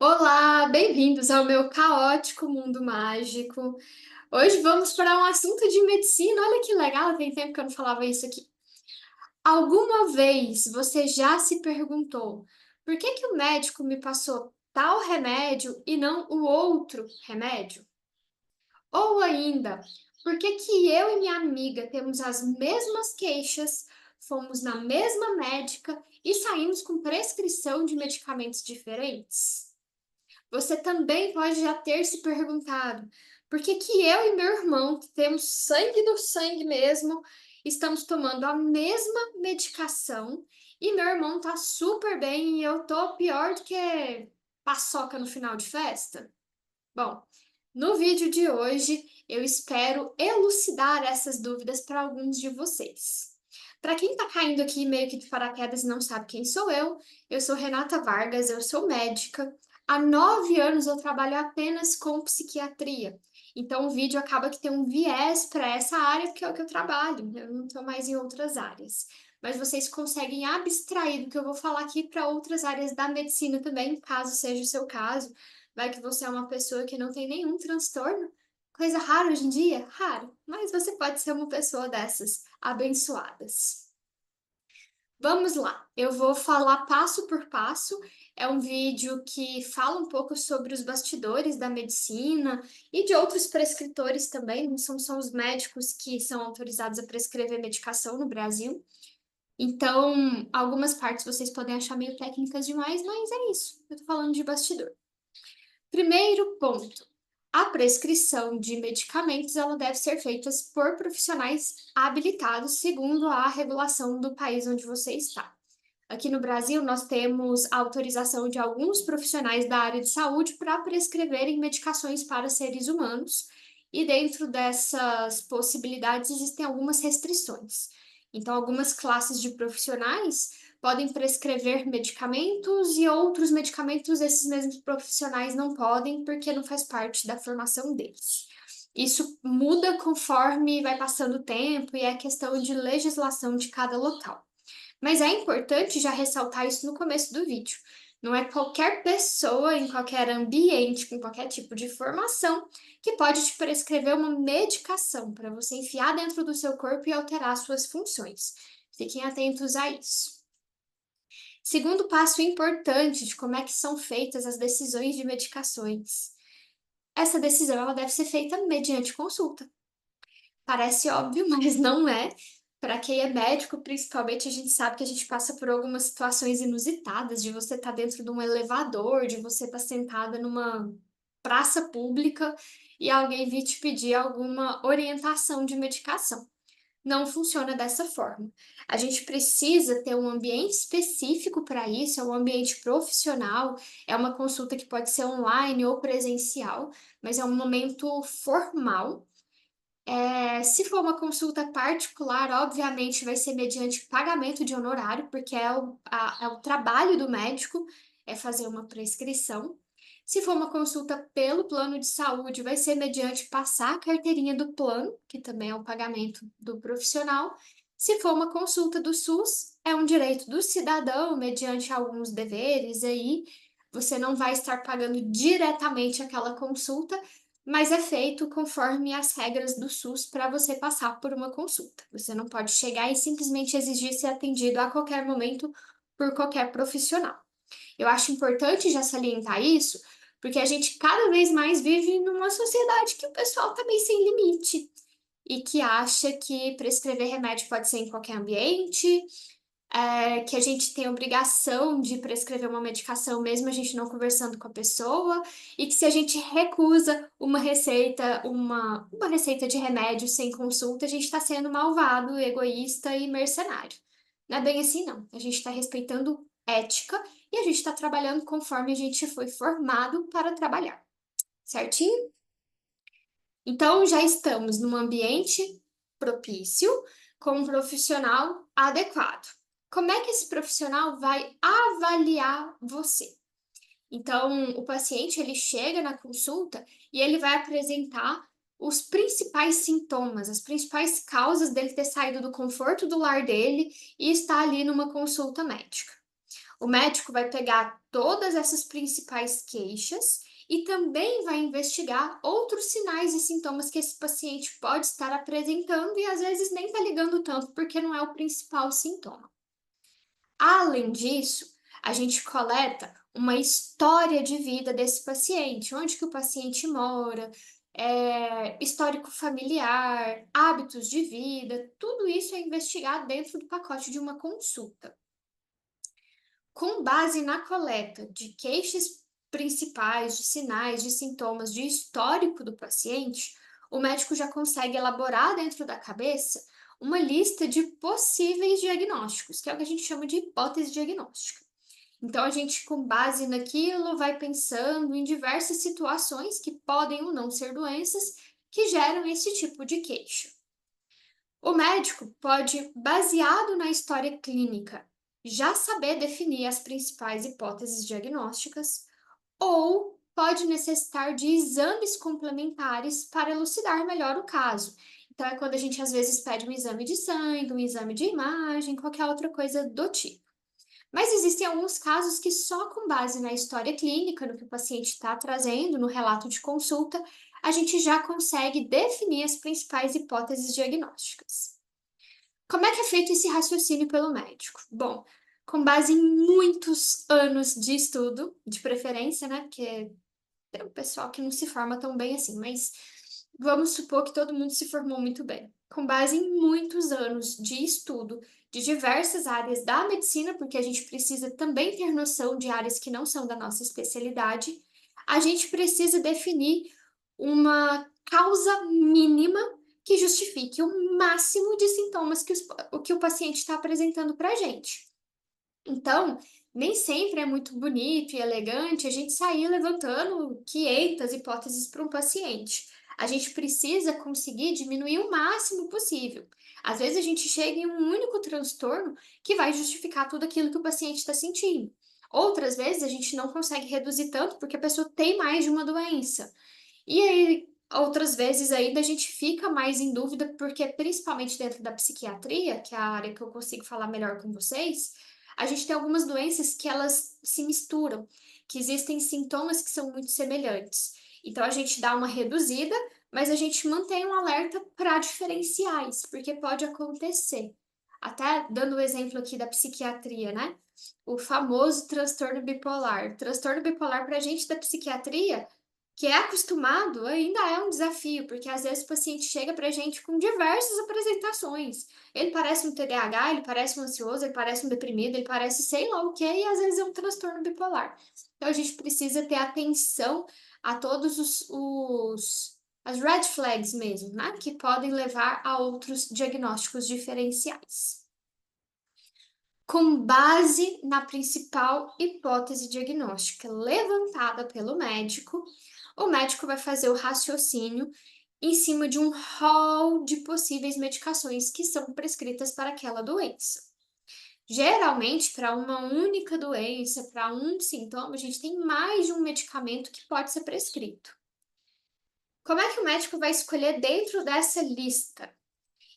Olá, bem-vindos ao meu caótico mundo mágico. Hoje vamos para um assunto de medicina. Olha que legal, tem tempo que eu não falava isso aqui. Alguma vez você já se perguntou por que que o médico me passou tal remédio e não o outro remédio? Ou ainda, por que que eu e minha amiga temos as mesmas queixas, fomos na mesma médica e saímos com prescrição de medicamentos diferentes? Você também pode já ter se perguntado: por que que eu e meu irmão, que temos sangue do sangue mesmo, estamos tomando a mesma medicação e meu irmão tá super bem e eu tô pior do que paçoca no final de festa? Bom, no vídeo de hoje eu espero elucidar essas dúvidas para alguns de vocês. Para quem está caindo aqui meio que de paraquedas e não sabe quem sou eu sou Renata Vargas, eu sou médica. Há 9 anos eu trabalho apenas com psiquiatria. Então o vídeo acaba que tem um viés para essa área, porque é o que eu trabalho, eu não estou mais em outras áreas. Mas vocês conseguem abstrair do que eu vou falar aqui para outras áreas da medicina também, caso seja o seu caso. Vai que você é uma pessoa que não tem nenhum transtorno. Coisa rara hoje em dia? Raro. Mas você pode ser uma pessoa dessas, abençoadas. Vamos lá, eu vou falar passo por passo. É um vídeo que fala um pouco sobre os bastidores da medicina e de outros prescritores também. Não são só os médicos que são autorizados a prescrever medicação no Brasil. Então, algumas partes vocês podem achar meio técnicas demais, mas é isso. Eu tô falando de bastidor. Primeiro ponto, a prescrição de medicamentos ela deve ser feita por profissionais habilitados segundo a regulação do país onde você está. Aqui no Brasil, nós temos a autorização de alguns profissionais da área de saúde para prescreverem medicações para seres humanos, e dentro dessas possibilidades existem algumas restrições. Então, algumas classes de profissionais podem prescrever medicamentos e outros medicamentos esses mesmos profissionais não podem porque não faz parte da formação deles. Isso muda conforme vai passando o tempo e é questão de legislação de cada local. Mas é importante já ressaltar isso no começo do vídeo. Não é qualquer pessoa, em qualquer ambiente, com qualquer tipo de formação, que pode te prescrever uma medicação para você enfiar dentro do seu corpo e alterar suas funções. Fiquem atentos a isso. Segundo passo importante de como é que são feitas as decisões de medicações. Essa decisão ela deve ser feita mediante consulta. Parece óbvio, mas não é. Para quem é médico, principalmente, a gente sabe que a gente passa por algumas situações inusitadas, de você estar dentro de um elevador, de você estar sentada numa praça pública e alguém vir te pedir alguma orientação de medicação. Não funciona dessa forma. A gente precisa ter um ambiente específico para isso, é um ambiente profissional, é uma consulta que pode ser online ou presencial, mas é um momento formal. Se for uma consulta particular, obviamente vai ser mediante pagamento de honorário, porque é o trabalho do médico, é fazer uma prescrição. Se for uma consulta pelo plano de saúde, vai ser mediante passar a carteirinha do plano, que também é o pagamento do profissional. Se for uma consulta do SUS, é um direito do cidadão, mediante alguns deveres aí. Você não vai estar pagando diretamente aquela consulta, mas é feito conforme as regras do SUS para você passar por uma consulta. Você não pode chegar e simplesmente exigir ser atendido a qualquer momento por qualquer profissional. Eu acho importante já salientar isso, porque a gente cada vez mais vive numa sociedade que o pessoal está meio sem limite e que acha que prescrever remédio pode ser em qualquer ambiente, que a gente tem obrigação de prescrever uma medicação mesmo a gente não conversando com a pessoa, e que se a gente recusa uma receita de remédio sem consulta, a gente está sendo malvado, egoísta e mercenário. Não é bem assim, não. A gente está respeitando ética e a gente está trabalhando conforme a gente foi formado para trabalhar, certinho? Então, já estamos num ambiente propício, com um profissional adequado. Como é que esse profissional vai avaliar você? Então, o paciente ele chega na consulta e ele vai apresentar os principais sintomas, as principais causas dele ter saído do conforto do lar dele e estar ali numa consulta médica. O médico vai pegar todas essas principais queixas e também vai investigar outros sinais e sintomas que esse paciente pode estar apresentando e às vezes nem está ligando tanto porque não é o principal sintoma. Além disso, a gente coleta uma história de vida desse paciente, onde que o paciente mora, histórico familiar, hábitos de vida, tudo isso é investigado dentro do pacote de uma consulta. Com base na coleta de queixas principais, de sinais, de sintomas, de histórico do paciente, o médico já consegue elaborar dentro da cabeça uma lista de possíveis diagnósticos, que é o que a gente chama de hipótese diagnóstica. Então, a gente, com base naquilo, vai pensando em diversas situações que podem ou não ser doenças que geram esse tipo de queixa. O médico pode, baseado na história clínica, já saber definir as principais hipóteses diagnósticas, ou pode necessitar de exames complementares para elucidar melhor o caso. Então, é quando a gente às vezes pede um exame de sangue, um exame de imagem, qualquer outra coisa do tipo. Mas existem alguns casos que só com base na história clínica, no que o paciente está trazendo, no relato de consulta, a gente já consegue definir as principais hipóteses diagnósticas. Como é que é feito esse raciocínio pelo médico? Bom, com base em muitos anos de estudo, de preferência, né? Porque tem um pessoal que não se forma tão bem assim, mas vamos supor que todo mundo se formou muito bem. Com base em muitos anos de estudo de diversas áreas da medicina, porque a gente precisa também ter noção de áreas que não são da nossa especialidade, a gente precisa definir uma causa mínima que justifique o máximo de sintomas que o paciente está apresentando para a gente. Então, nem sempre é muito bonito e elegante a gente sair levantando 500 hipóteses para um paciente. A gente precisa conseguir diminuir o máximo possível. Às vezes a gente chega em um único transtorno que vai justificar tudo aquilo que o paciente está sentindo. Outras vezes a gente não consegue reduzir tanto porque a pessoa tem mais de uma doença. E aí, outras vezes ainda a gente fica mais em dúvida, porque principalmente dentro da psiquiatria, que é a área que eu consigo falar melhor com vocês, a gente tem algumas doenças que elas se misturam, que existem sintomas que são muito semelhantes. Então a gente dá uma reduzida, mas a gente mantém um alerta para diferenciais, porque pode acontecer. Até dando o exemplo aqui da psiquiatria, né? O famoso transtorno bipolar. Transtorno bipolar para a gente da psiquiatria que é acostumado, ainda é um desafio, porque às vezes o paciente chega para a gente com diversas apresentações. Ele parece um TDAH, ele parece um ansioso, ele parece um deprimido, ele parece sei lá o que, e às vezes é um transtorno bipolar. Então a gente precisa ter atenção a todos as red flags mesmo, né? Que podem levar a outros diagnósticos diferenciais. Com base na principal hipótese diagnóstica levantada pelo médico, o médico vai fazer o raciocínio em cima de um rol de possíveis medicações que são prescritas para aquela doença. Geralmente, para uma única doença, para um sintoma, a gente tem mais de um medicamento que pode ser prescrito. Como é que o médico vai escolher dentro dessa lista?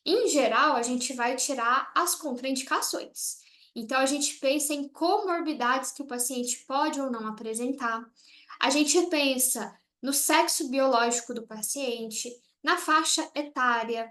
Em geral, a gente vai tirar as contraindicações. Então, a gente pensa em comorbidades que o paciente pode ou não apresentar. A gente pensa no sexo biológico do paciente, na faixa etária,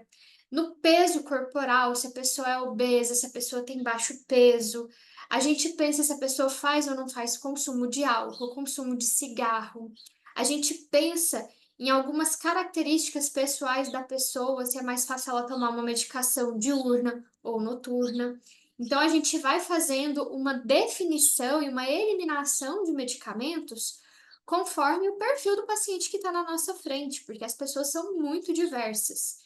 no peso corporal, se a pessoa é obesa, se a pessoa tem baixo peso. A gente pensa se a pessoa faz ou não faz consumo de álcool, consumo de cigarro. A gente pensa em algumas características pessoais da pessoa, se é mais fácil ela tomar uma medicação diurna ou noturna. Então, a gente vai fazendo uma definição e uma eliminação de medicamentos conforme o perfil do paciente que está na nossa frente, porque as pessoas são muito diversas.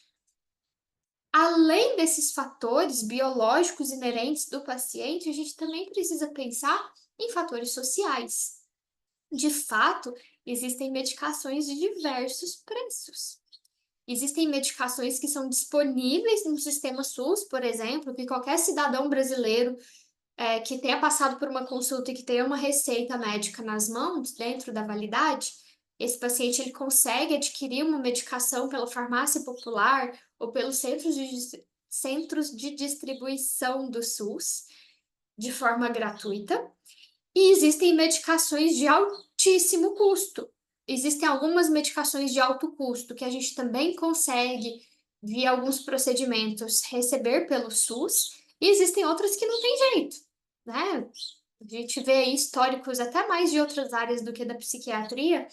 Além desses fatores biológicos inerentes do paciente, a gente também precisa pensar em fatores sociais. De fato, existem medicações de diversos preços. Existem medicações que são disponíveis no sistema SUS, por exemplo, que qualquer cidadão brasileiro que tenha passado por uma consulta e que tenha uma receita médica nas mãos, dentro da validade, esse paciente ele consegue adquirir uma medicação pela farmácia popular ou pelos centros de distribuição do SUS de forma gratuita. E existem medicações de altíssimo custo. Existem algumas medicações de alto custo que a gente também consegue, via alguns procedimentos, receber pelo SUS, e existem outras que não tem jeito, né? A gente vê aí históricos até mais de outras áreas do que da psiquiatria,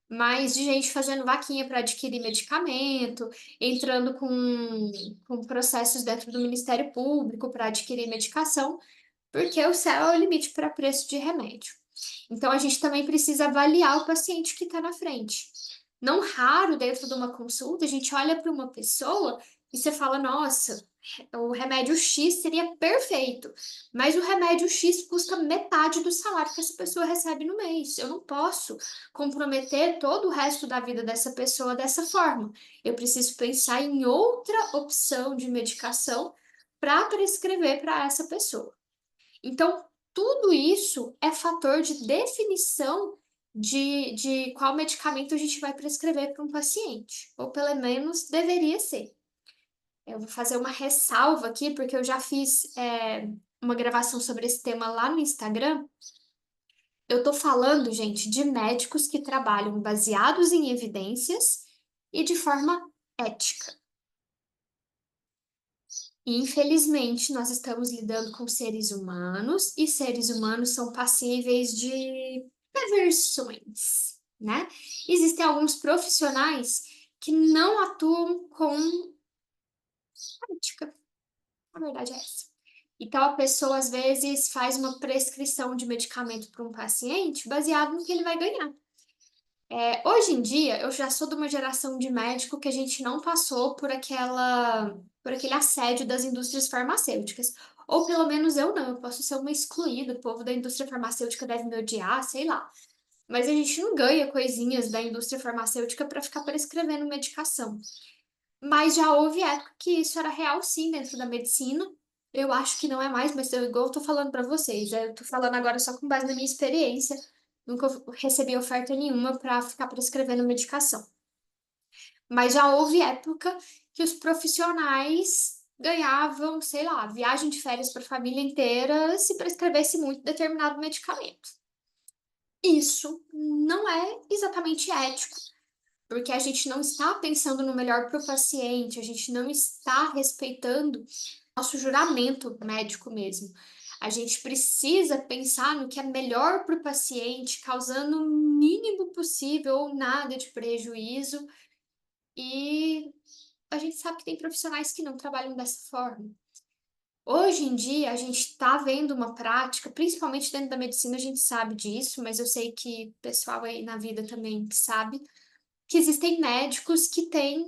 mas de gente fazendo vaquinha para adquirir medicamento, entrando com processos dentro do Ministério Público para adquirir medicação, porque o céu é o limite para preço de remédio. Então, a gente também precisa avaliar o paciente que está na frente. Não raro, dentro de uma consulta, a gente olha para uma pessoa e você fala: nossa, o remédio X seria perfeito, mas o remédio X custa metade do salário que essa pessoa recebe no mês. Eu não posso comprometer todo o resto da vida dessa pessoa dessa forma. Eu preciso pensar em outra opção de medicação para prescrever para essa pessoa. Então, tudo isso é fator de definição de qual medicamento a gente vai prescrever para um paciente, ou pelo menos deveria ser. Eu vou fazer uma ressalva aqui, porque eu já fiz uma gravação sobre esse tema lá no Instagram. Eu tô falando, gente, de médicos que trabalham baseados em evidências e de forma ética. E, infelizmente, nós estamos lidando com seres humanos, e seres humanos são passíveis de perversões, né? Existem alguns profissionais que não atuam com ética, a verdade é essa. Então, a pessoa às vezes faz uma prescrição de medicamento para um paciente baseado no que ele vai ganhar. Hoje em dia, eu já sou de uma geração de médico que a gente não passou por aquele assédio das indústrias farmacêuticas. Ou pelo menos eu não, eu posso ser uma excluída, o povo da indústria farmacêutica deve me odiar, sei lá. Mas a gente não ganha coisinhas da indústria farmacêutica para ficar prescrevendo medicação. Mas já houve época que isso era real sim dentro da medicina. Eu acho que não é mais, mas igual eu tô falando para vocês, eu tô falando agora só com base na minha experiência. Nunca recebi oferta nenhuma para ficar prescrevendo medicação. Mas já houve época que os profissionais ganhavam, sei lá, viagem de férias para a família inteira se prescrevesse muito determinado medicamento. Isso não é exatamente ético, porque a gente não está pensando no melhor para o paciente, a gente não está respeitando nosso juramento médico mesmo. A gente precisa pensar no que é melhor para o paciente, causando o mínimo possível ou nada de prejuízo. E a gente sabe que tem profissionais que não trabalham dessa forma. Hoje em dia, a gente está vendo uma prática, principalmente dentro da medicina, a gente sabe disso, mas eu sei que o pessoal aí na vida também sabe, que existem médicos que têm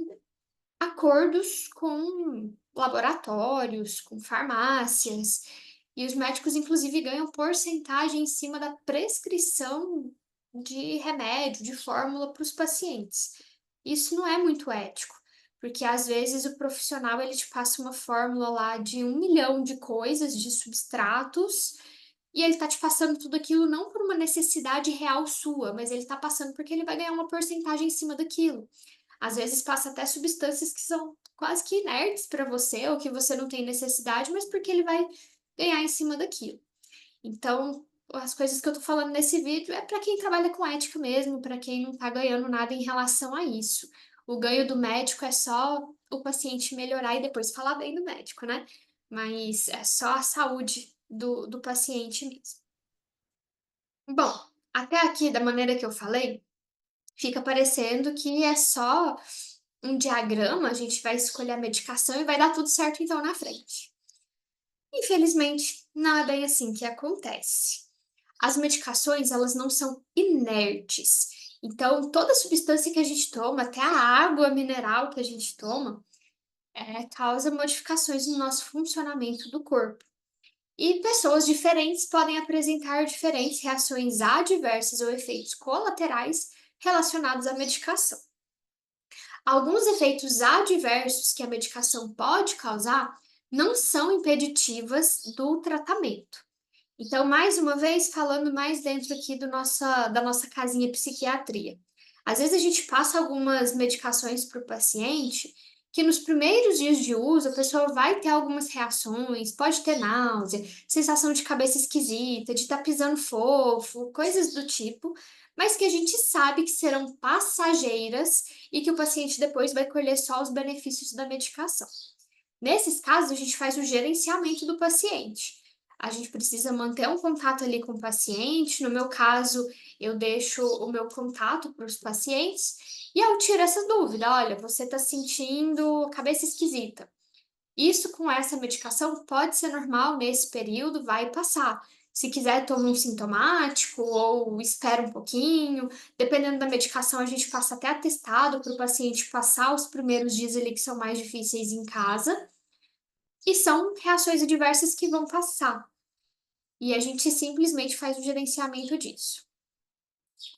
acordos com laboratórios, com farmácias, e os médicos, inclusive, ganham porcentagem em cima da prescrição de remédio, de fórmula para os pacientes. Isso não é muito ético, porque às vezes o profissional ele te passa uma fórmula lá de 1 milhão de coisas, de substratos, e ele tá te passando tudo aquilo não por uma necessidade real sua, mas ele tá passando porque ele vai ganhar uma porcentagem em cima daquilo. Às vezes passa até substâncias que são quase que inertes para você, ou que você não tem necessidade, mas porque ele vai ganhar em cima daquilo. Então, as coisas que eu tô falando nesse vídeo é para quem trabalha com ética mesmo, para quem não tá ganhando nada em relação a isso. O ganho do médico é só o paciente melhorar e depois falar bem do médico, né? Mas é só a saúde do paciente mesmo. Bom, até aqui, da maneira que eu falei, fica parecendo que é só um diagrama, a gente vai escolher a medicação e vai dar tudo certo então na frente. Infelizmente, não é bem assim que acontece. As medicações, elas não são inertes. Então, toda substância que a gente toma, até a água mineral que a gente toma, causa modificações no nosso funcionamento do corpo. E pessoas diferentes podem apresentar diferentes reações adversas ou efeitos colaterais relacionados à medicação. Alguns efeitos adversos que a medicação pode causar não são impeditivas do tratamento. Então, mais uma vez, falando mais dentro aqui da nossa casinha psiquiatria. Às vezes a gente passa algumas medicações para o paciente que nos primeiros dias de uso a pessoa vai ter algumas reações, pode ter náusea, sensação de cabeça esquisita, de estar pisando fofo, coisas do tipo, mas que a gente sabe que serão passageiras e que o paciente depois vai colher só os benefícios da medicação. Nesses casos, a gente faz o gerenciamento do paciente. A gente precisa manter um contato ali com o paciente. No meu caso, eu deixo o meu contato para os pacientes e eu tiro essa dúvida. Olha, você está sentindo cabeça esquisita. Isso com essa medicação pode ser normal nesse período, vai passar. Se quiser, toma um sintomático ou espera um pouquinho. Dependendo da medicação, a gente passa até atestado para o paciente passar os primeiros dias ali que são mais difíceis em casa. E são reações adversas que vão passar, e a gente simplesmente faz o gerenciamento disso.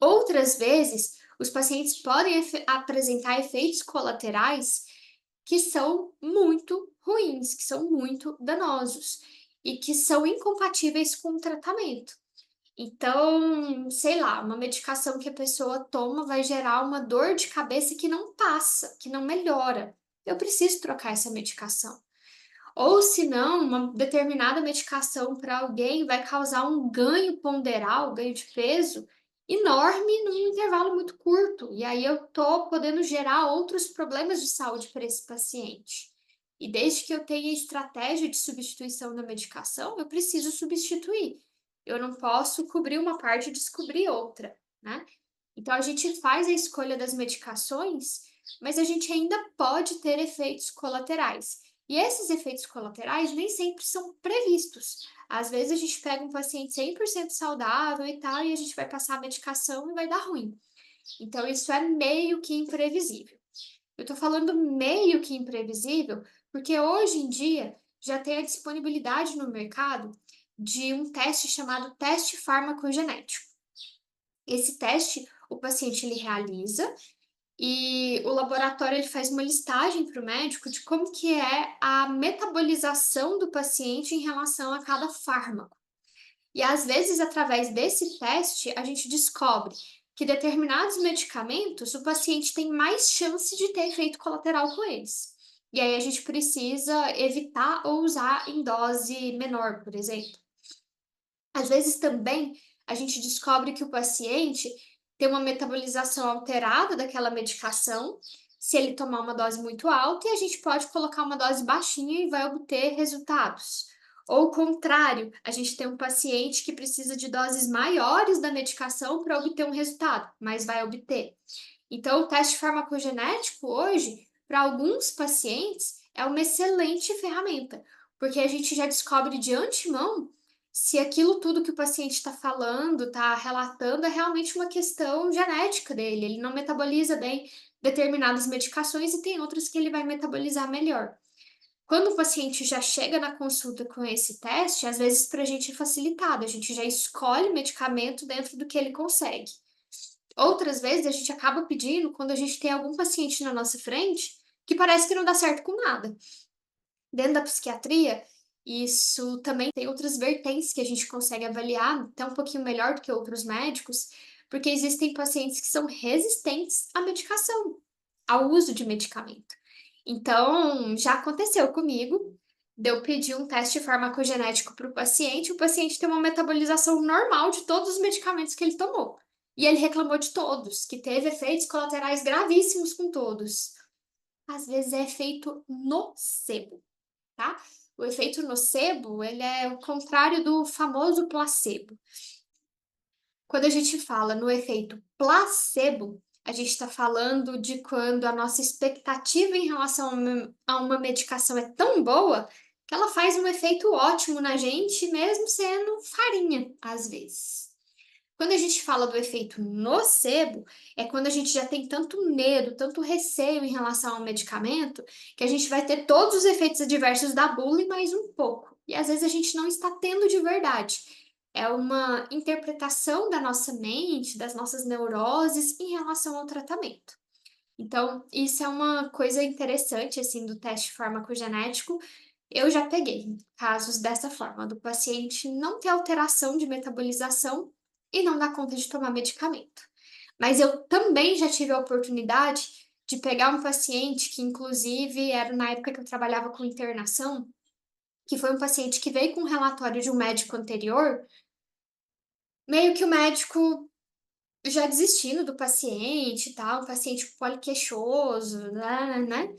Outras vezes, os pacientes podem apresentar efeitos colaterais que são muito ruins, que são muito danosos e que são incompatíveis com o tratamento. Então, sei lá, uma medicação que a pessoa toma vai gerar uma dor de cabeça que não passa, que não melhora. Eu preciso trocar essa medicação. Ou se não, uma determinada medicação para alguém vai causar um ganho ponderal, ganho de peso enorme num intervalo muito curto. E aí eu tô podendo gerar outros problemas de saúde para esse paciente. E desde que eu tenha estratégia de substituição da medicação, eu preciso substituir. Eu não posso cobrir uma parte e descobrir outra, né? Então a gente faz a escolha das medicações, mas a gente ainda pode ter efeitos colaterais. E esses efeitos colaterais nem sempre são previstos. Às vezes a gente pega um paciente 100% saudável e tal, e a gente vai passar a medicação e vai dar ruim. Então isso é meio que imprevisível. Eu tô falando meio que imprevisível, porque hoje em dia já tem a disponibilidade no mercado de um teste chamado teste farmacogenético. Esse teste, o paciente ele realiza e o laboratório ele faz uma listagem para o médico de como que é a metabolização do paciente em relação a cada fármaco. E às vezes, através desse teste, a gente descobre que determinados medicamentos o paciente tem mais chance de ter efeito colateral com eles. E aí a gente precisa evitar ou usar em dose menor, por exemplo. Às vezes também a gente descobre que o paciente tem uma metabolização alterada daquela medicação, se ele tomar uma dose muito alta, e a gente pode colocar uma dose baixinha e vai obter resultados. Ou o contrário, a gente tem um paciente que precisa de doses maiores da medicação para obter um resultado, mas vai obter. Então, o teste farmacogenético hoje, para alguns pacientes, é uma excelente ferramenta, porque a gente já descobre de antemão se aquilo tudo que o paciente está falando, está relatando, é realmente uma questão genética dele. Ele não metaboliza bem determinadas medicações e tem outras que ele vai metabolizar melhor. Quando o paciente já chega na consulta com esse teste, às vezes para a gente é facilitado, a gente já escolhe o medicamento dentro do que ele consegue. Outras vezes a gente acaba pedindo quando a gente tem algum paciente na nossa frente que parece que não dá certo com nada. Dentro da psiquiatria, isso também tem outras vertentes que a gente consegue avaliar até um pouquinho melhor do que outros médicos, porque existem pacientes que são resistentes à medicação, ao uso de medicamento. Então, já aconteceu comigo de eu pedir um teste farmacogenético para o paciente tem uma metabolização normal de todos os medicamentos que ele tomou. E ele reclamou de todos, que teve efeitos colaterais gravíssimos com todos. Às vezes é efeito nocebo, tá? O efeito nocebo, ele é o contrário do famoso placebo. Quando a gente fala no efeito placebo, a gente está falando de quando a nossa expectativa em relação a uma medicação é tão boa que ela faz um efeito ótimo na gente, mesmo sendo farinha, às vezes. Quando a gente fala do efeito nocebo, é quando a gente já tem tanto medo, tanto receio em relação ao medicamento, que a gente vai ter todos os efeitos adversos da bula e mais um pouco. E às vezes a gente não está tendo de verdade. É uma interpretação da nossa mente, das nossas neuroses em relação ao tratamento. Então, isso é uma coisa interessante, assim, do teste farmacogenético. Eu já peguei casos dessa forma, do paciente não ter alteração de metabolização e não dar conta de tomar medicamento. Mas eu também já tive a oportunidade de pegar um paciente que inclusive era na época que eu trabalhava com internação, que foi um paciente que veio com um relatório de um médico anterior, meio que o médico já desistindo do paciente e tal, um paciente poliqueixoso, né.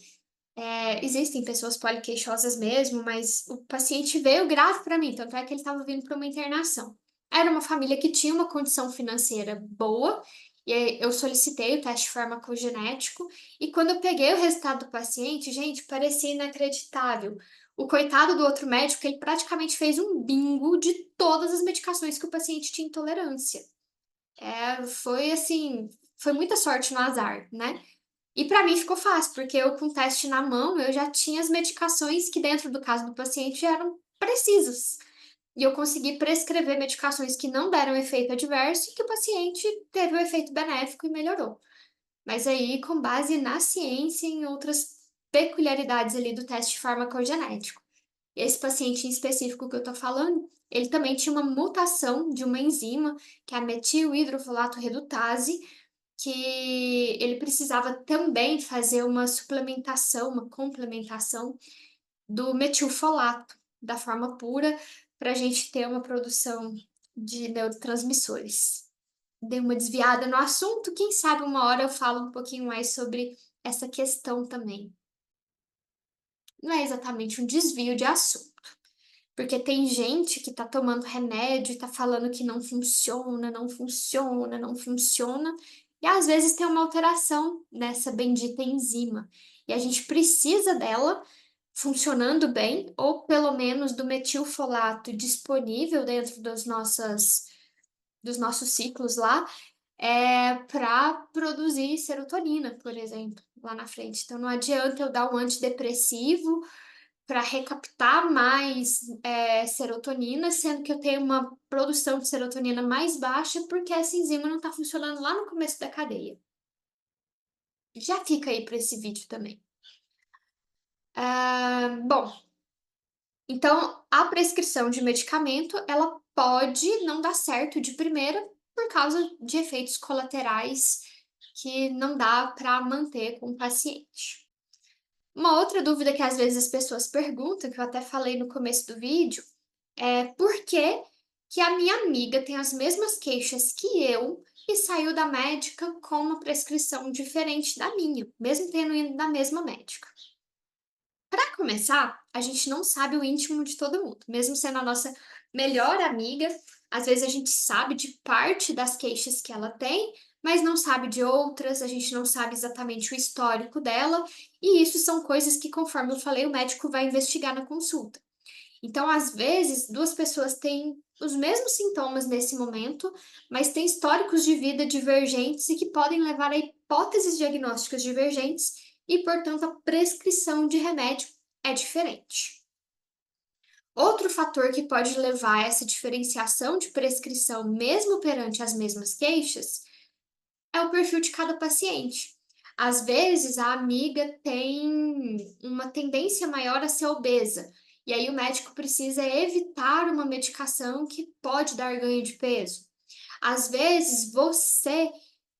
Existem pessoas poliqueixosas mesmo, mas o paciente veio grave para mim, tanto é que ele estava vindo para uma internação. Era uma família que tinha uma condição financeira boa, e aí eu solicitei o teste farmacogenético, e quando eu peguei o resultado do paciente, gente, parecia inacreditável. O coitado do outro médico, ele praticamente fez um bingo de todas as medicações que o paciente tinha intolerância. Foi assim, foi muita sorte no azar, né. E para mim ficou fácil, porque eu com o teste na mão, eu já tinha as medicações que dentro do caso do paciente eram precisas. E eu consegui prescrever medicações que não deram efeito adverso e que o paciente teve o efeito benéfico e melhorou. Mas aí com base na ciência e em outras peculiaridades ali do teste farmacogenético. Esse paciente em específico que eu tô falando, ele também tinha uma mutação de uma enzima, que é a metil-hidrofolato redutase, que ele precisava também fazer uma suplementação, uma complementação do metilfolato, da forma pura, para a gente ter uma produção de neurotransmissores. Dei uma desviada no assunto, quem sabe uma hora eu falo um pouquinho mais sobre essa questão também. Não é exatamente um desvio de assunto. Porque tem gente que tá tomando remédio e tá falando que não funciona, não funciona, não funciona, e às vezes tem uma alteração nessa bendita enzima. E a gente precisa dela funcionando bem, ou pelo menos do metilfolato disponível dentro dos nossos ciclos lá, para produzir serotonina, por exemplo, lá na frente. Então não adianta eu dar um antidepressivo para recaptar mais, serotonina, sendo que eu tenho uma produção de serotonina mais baixa, porque essa enzima não está funcionando lá no começo da cadeia. Já fica aí para esse vídeo também. Bom, então a prescrição de medicamento, ela pode não dar certo de primeira, por causa de efeitos colaterais que não dá para manter com o paciente. Uma outra dúvida que às vezes as pessoas perguntam, que eu até falei no começo do vídeo, é por que que a minha amiga tem as mesmas queixas que eu e saiu da médica com uma prescrição diferente da minha, mesmo tendo ido na mesma médica. Para começar, a gente não sabe o íntimo de todo mundo, mesmo sendo a nossa melhor amiga, às vezes a gente sabe de parte das queixas que ela tem, mas não sabe de outras, a gente não sabe exatamente o histórico dela, e isso são coisas que, conforme eu falei, o médico vai investigar na consulta. Então, às vezes, 2 pessoas têm os mesmos sintomas nesse momento, mas têm históricos de vida divergentes e que podem levar a hipóteses diagnósticas divergentes e, portanto, a prescrição de remédio é diferente. Outro fator que pode levar a essa diferenciação de prescrição, mesmo perante as mesmas queixas, é o perfil de cada paciente. Às vezes, a amiga tem uma tendência maior a ser obesa, e aí o médico precisa evitar uma medicação que pode dar ganho de peso. Às vezes, você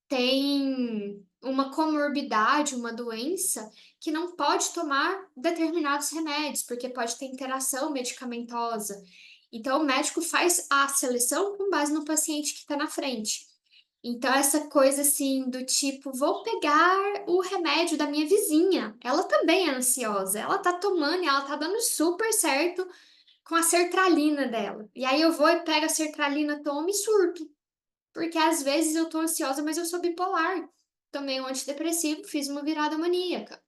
tem uma comorbidade, uma doença, que não pode tomar determinados remédios, porque pode ter interação medicamentosa. Então, o médico faz a seleção com base no paciente que está na frente. Então essa coisa, assim, do tipo: "Vou pegar o remédio da minha vizinha, ela também é ansiosa, ela tá tomando e ela tá dando super certo com a sertralina dela". E aí eu vou e pego a sertralina, tomo e surto, porque às vezes eu tô ansiosa, mas eu sou bipolar. Tomei um antidepressivo, fiz uma virada maníaca.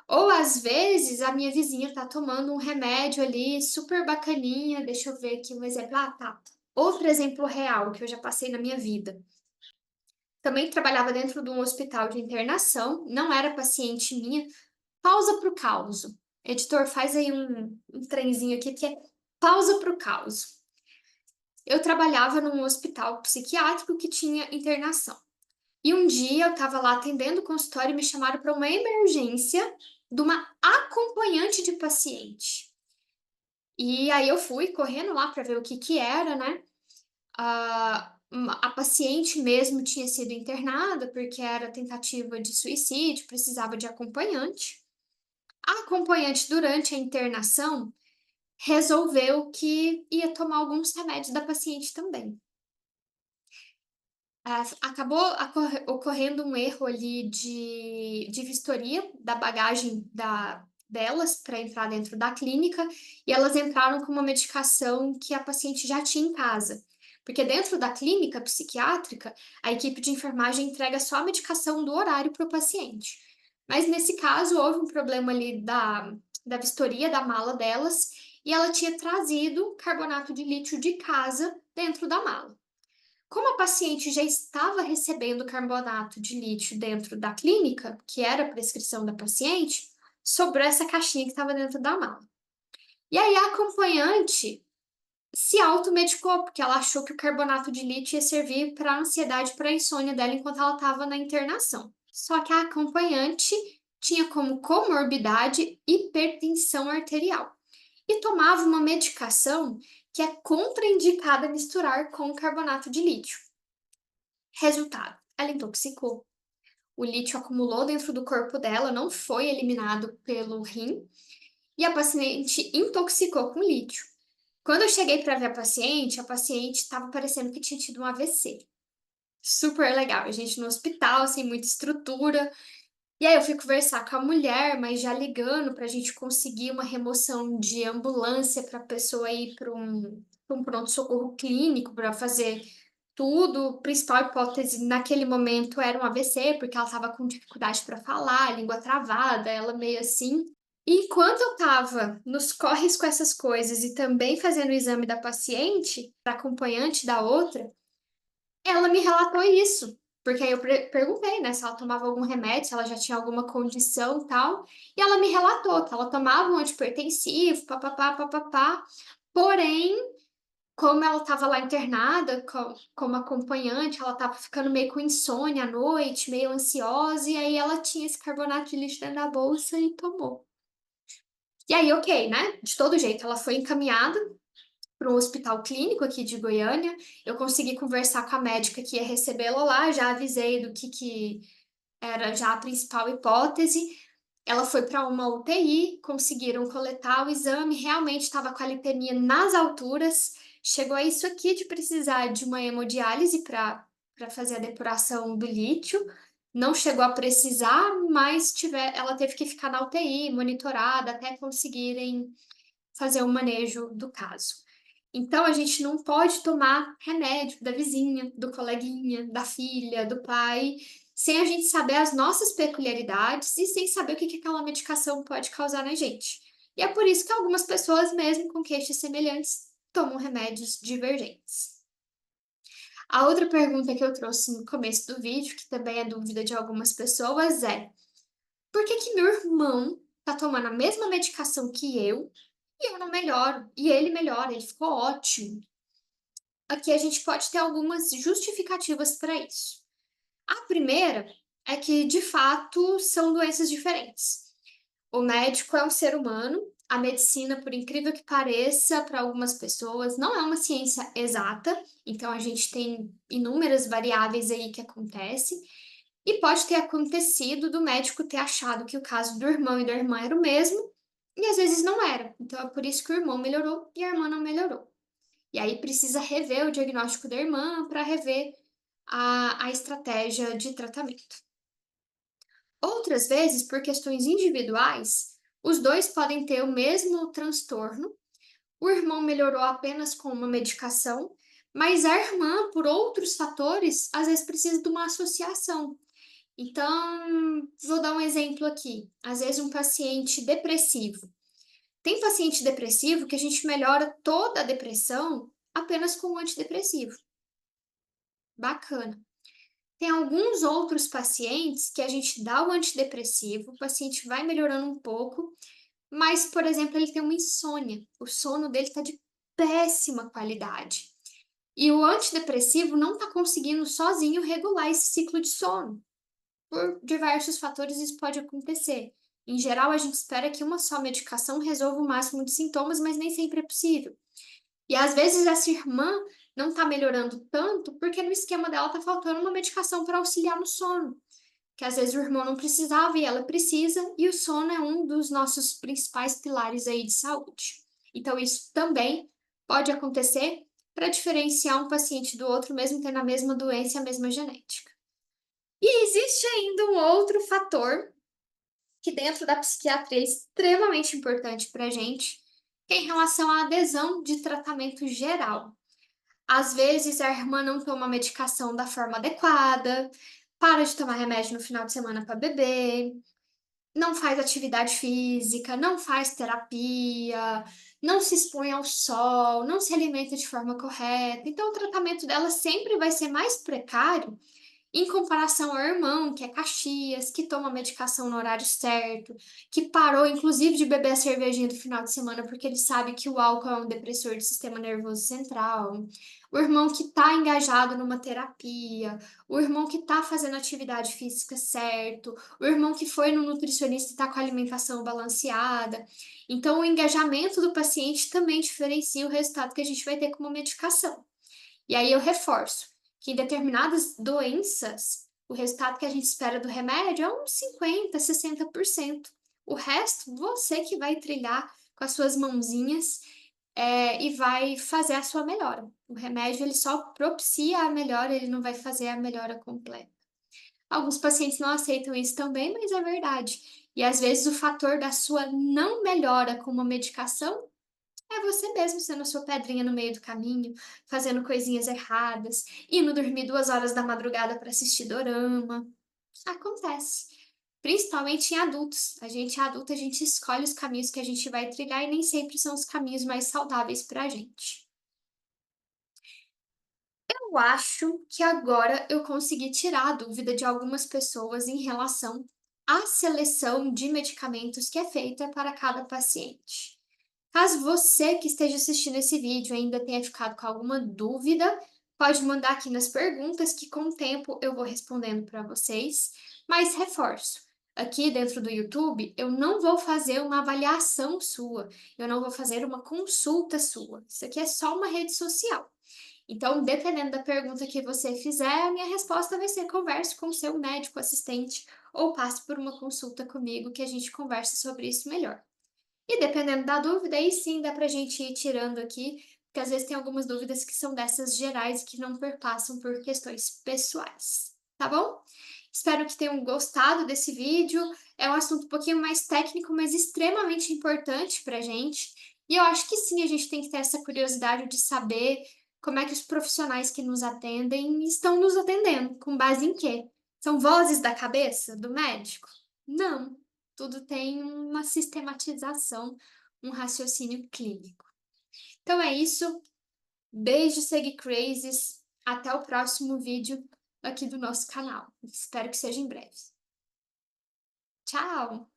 Ou às vezes a minha vizinha tá tomando um remédio ali super bacaninha, deixa eu ver aqui um exemplo, tá. Outro exemplo real que eu já passei na minha vida. Também trabalhava dentro de um hospital de internação, não era paciente minha. Pausa para o caos. Editor, faz aí um trenzinho aqui que é pausa para o caos. Eu trabalhava num hospital psiquiátrico que tinha internação. E um dia eu estava lá atendendo o consultório e me chamaram para uma emergência de uma acompanhante de paciente. E aí eu fui correndo lá para ver o que que era, né? A paciente mesmo tinha sido internada, porque era tentativa de suicídio, precisava de acompanhante. A acompanhante, durante a internação, resolveu que ia tomar alguns remédios da paciente também. Acabou ocorrendo um erro ali de vistoria da bagagem delas para entrar dentro da clínica, e elas entraram com uma medicação que a paciente já tinha em casa. Porque dentro da clínica psiquiátrica, a equipe de enfermagem entrega só a medicação do horário para o paciente. Mas nesse caso houve um problema ali da vistoria da mala delas, e ela tinha trazido carbonato de lítio de casa dentro da mala. Como a paciente já estava recebendo carbonato de lítio dentro da clínica, que era a prescrição da paciente, sobrou essa caixinha que estava dentro da mala. E aí a acompanhante se automedicou, porque ela achou que o carbonato de lítio ia servir para a ansiedade, para a insônia dela enquanto ela estava na internação. Só que a acompanhante tinha como comorbidade hipertensão arterial e tomava uma medicação que é contraindicada misturar com carbonato de lítio. Resultado: ela intoxicou. O lítio acumulou dentro do corpo dela, não foi eliminado pelo rim, e a paciente intoxicou com lítio. Quando eu cheguei para ver a paciente estava parecendo que tinha tido um AVC. Super legal, a gente no hospital, sem muita estrutura. E aí eu fui conversar com a mulher, mas já ligando para a gente conseguir uma remoção de ambulância para a pessoa ir para um pronto-socorro clínico para fazer tudo. Principal hipótese naquele momento era um AVC, porque ela estava com dificuldade para falar, língua travada, ela meio assim. E enquanto eu estava nos corres com essas coisas e também fazendo o exame da paciente, da acompanhante da outra, ela me relatou isso. Porque aí eu perguntei, né, se ela tomava algum remédio, se ela já tinha alguma condição e tal. E ela me relatou que ela tomava um antipertensivo, papapá, papapá. Porém, como ela estava lá internada como acompanhante, ela estava ficando meio com insônia à noite, meio ansiosa, e aí ela tinha esse carbonato de lítio dentro da bolsa e tomou. E aí, ok, né? De todo jeito, ela foi encaminhada para um hospital clínico aqui de Goiânia. Eu consegui conversar com a médica que ia recebê-la lá, já avisei do que era já a principal hipótese. Ela foi para uma UTI, conseguiram coletar o exame, realmente estava com a lipemia nas alturas. Chegou a isso aqui de precisar de uma hemodiálise para fazer a depuração do lítio. Não chegou a precisar, mas ela teve que ficar na UTI, monitorada, até conseguirem fazer o manejo do caso. Então, a gente não pode tomar remédio da vizinha, do coleguinha, da filha, do pai, sem a gente saber as nossas peculiaridades e sem saber o que aquela medicação pode causar na gente. E é por isso que algumas pessoas, mesmo com queixas semelhantes, tomam remédios divergentes. A outra pergunta que eu trouxe no começo do vídeo, que também é dúvida de algumas pessoas, é: por que que meu irmão tá tomando a mesma medicação que eu e eu não melhoro? E ele melhora, ele ficou ótimo. Aqui a gente pode ter algumas justificativas para isso. A primeira é que, de fato, são doenças diferentes. O médico é um ser humano, a medicina, por incrível que pareça, para algumas pessoas, não é uma ciência exata, então a gente tem inúmeras variáveis aí que acontecem, e pode ter acontecido do médico ter achado que o caso do irmão e da irmã era o mesmo, e às vezes não era. Então é por isso que o irmão melhorou e a irmã não melhorou. E aí precisa rever o diagnóstico da irmã para rever a estratégia de tratamento. Outras vezes, por questões individuais, os dois podem ter o mesmo transtorno. O irmão melhorou apenas com uma medicação, mas a irmã, por outros fatores, às vezes precisa de uma associação. Então, vou dar um exemplo aqui. Às vezes, um paciente depressivo. Tem paciente depressivo que a gente melhora toda a depressão apenas com um antidepressivo. Bacana. Tem alguns outros pacientes que a gente dá o antidepressivo, o paciente vai melhorando um pouco, mas, por exemplo, ele tem uma insônia, o sono dele está de péssima qualidade. E o antidepressivo não está conseguindo sozinho regular esse ciclo de sono. Por diversos fatores, isso pode acontecer. Em geral, a gente espera que uma só medicação resolva o máximo de sintomas, mas nem sempre é possível. E às vezes essa irmã não tá melhorando tanto, porque no esquema dela tá faltando uma medicação para auxiliar no sono, que às vezes o irmão não precisava e ela precisa, e o sono é um dos nossos principais pilares aí de saúde. Então isso também pode acontecer para diferenciar um paciente do outro, mesmo tendo a mesma doença e a mesma genética. E existe ainda um outro fator que dentro da psiquiatria é extremamente importante para a gente, que é em relação à adesão de tratamento geral. Às vezes a irmã não toma a medicação da forma adequada, para de tomar remédio no final de semana para beber, não faz atividade física, não faz terapia, não se expõe ao sol, não se alimenta de forma correta. Então o tratamento dela sempre vai ser mais precário em comparação ao irmão, que é Caxias, que toma a medicação no horário certo, que parou inclusive de beber a cervejinha do final de semana, porque ele sabe que o álcool é um depressor do sistema nervoso central. O irmão que está engajado numa terapia, o irmão que está fazendo atividade física certo, o irmão que foi no nutricionista e está com a alimentação balanceada. Então, o engajamento do paciente também diferencia o resultado que a gente vai ter com uma medicação. E aí eu reforço que em determinadas doenças, o resultado que a gente espera do remédio é uns 50, 60%. O resto, você que vai trilhar com as suas mãozinhas, e vai fazer a sua melhora. O remédio, ele só propicia a melhora, ele não vai fazer a melhora completa. Alguns pacientes não aceitam isso também, mas é verdade. E às vezes o fator da sua não melhora com uma medicação é você mesmo sendo a sua pedrinha no meio do caminho, fazendo coisinhas erradas, indo dormir 2 horas da madrugada para assistir dorama. Acontece. Principalmente em adultos. A gente é adulto, a gente escolhe os caminhos que a gente vai trilhar e nem sempre são os caminhos mais saudáveis para a gente. Eu acho que agora eu consegui tirar a dúvida de algumas pessoas em relação à seleção de medicamentos que é feita para cada paciente. Caso você que esteja assistindo esse vídeo ainda tenha ficado com alguma dúvida, pode mandar aqui nas perguntas que com o tempo eu vou respondendo para vocês. Mas reforço, aqui dentro do YouTube eu não vou fazer uma avaliação sua, eu não vou fazer uma consulta sua. Isso aqui é só uma rede social. Então, dependendo da pergunta que você fizer, a minha resposta vai ser: converse com o seu médico assistente ou passe por uma consulta comigo que a gente conversa sobre isso melhor. E dependendo da dúvida, aí sim dá pra gente ir tirando aqui, porque às vezes tem algumas dúvidas que são dessas gerais que não perpassam por questões pessoais, tá bom? Espero que tenham gostado desse vídeo. É um assunto um pouquinho mais técnico, mas extremamente importante pra gente. E eu acho que sim, a gente tem que ter essa curiosidade de saber como é que os profissionais que nos atendem estão nos atendendo, com base em quê? São vozes da cabeça do médico? Não, tudo tem uma sistematização, um raciocínio clínico. Então é isso. Beijo, segue crazes. Até o próximo vídeo aqui do nosso canal. Espero que seja em breve. Tchau!